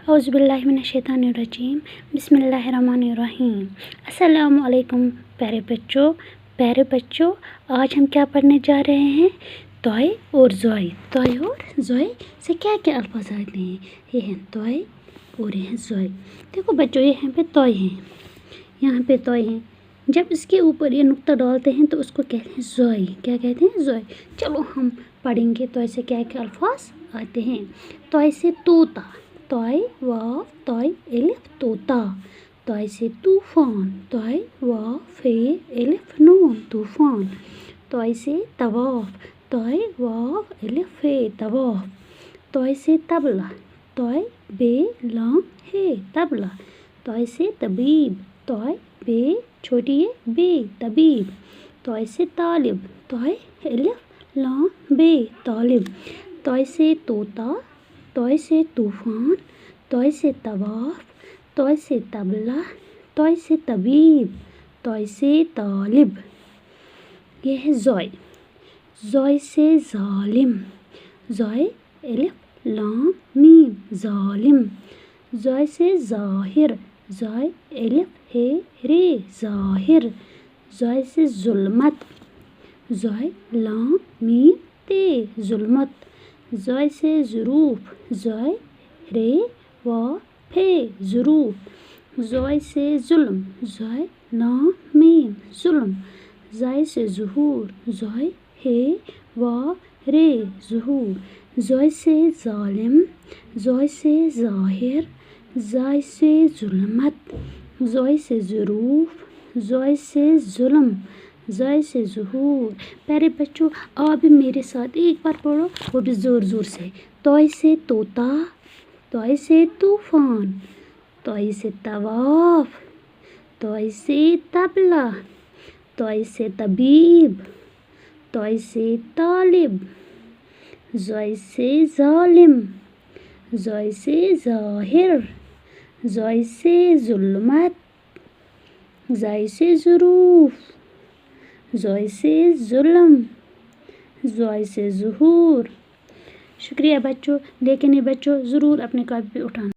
اعوذ باللہ من الشیطان الرجیم، بسم اللہ الرحمن الرحیم۔ السلام علیکم پیارے بچوں، آج ہم کیا پڑھنے جا رہے ہیں؟ توئے اور زوئے۔ توئے اور زوئے سے کیا کیا الفاظ آتے ہیں؟ یہ ہیں توئے اور یہ ہیں زوئے۔ دیکھو بچوں، یہاں پہ توئے ہیں، یہاں پہ توئے ہیں۔ جب اس کے اوپر یہ نقطہ ڈالتے ہیں تو اس کو کہتے ہیں زوئے۔ کیا کہتے ہیں؟ زوئے۔ چلو ہم پڑھیں گے توئے سے کیا کیا الفاظ آتے ہیں۔ توئے سے طوطا، توئے واو توئے الف طوطا۔ توئے سے طوفان، توئے واو فے الف نون طوفان۔ توئے سے طواف، توئے واو الف فے طواف۔ توئے سے طبلہ، توئے بے لام ہے طبلہ۔ توئے سے طبیب، توئے بے چھوٹی ہے بے طبیب۔ توئے سے طالب، توئے الف لام بے طالب۔ توئے سے طوطا، توئے سے طوفان، توئے سے طواف، توئے سے طبلہ، توئے سے طبیب، توئے سے طالب۔ یہ ہے زوئے۔ زوئے سے ظالم، زوئے الف لام میم ظالم۔ زوئے سے ظاہر، زوئے الف ہے رے ظاہر۔ زوئے سے ظلمت، زوئے لام میم تے ظلمت۔ زوئے سے ظروف، زوئے رے واو فے ظروف۔ زوئے سے ظلم، زوئے لام میم ظلم۔ زوئے سے ظہور، زوئے ہے واو رے ظہور۔ زوئے سے ظالم، زوئے سے ظاہر، زوئے سے ظلمت۔ زوئے سے ظروف، زوئے سے ظلم، زوئے سے ظہور۔ پیارے بچوں، آپ بھی میرے ساتھ ایک بار پڑھو، وہ بھی زور زور سے۔ توئے سے طوطا، توئے سے طوفان، توئے سے طواف، توئے سے طبلہ، توئے سے طبیب، توئے سے طالب، زوئے سے ظالم، زوئے سے ظاہر، زوئے سے ظلمت، زوئے سے ظروف، زوئے سے ظلم، زوئے سے ظہور۔ شکریہ بچوں، لیکن یہ بچوں ضرور اپنے کاپی پہ اٹھانا۔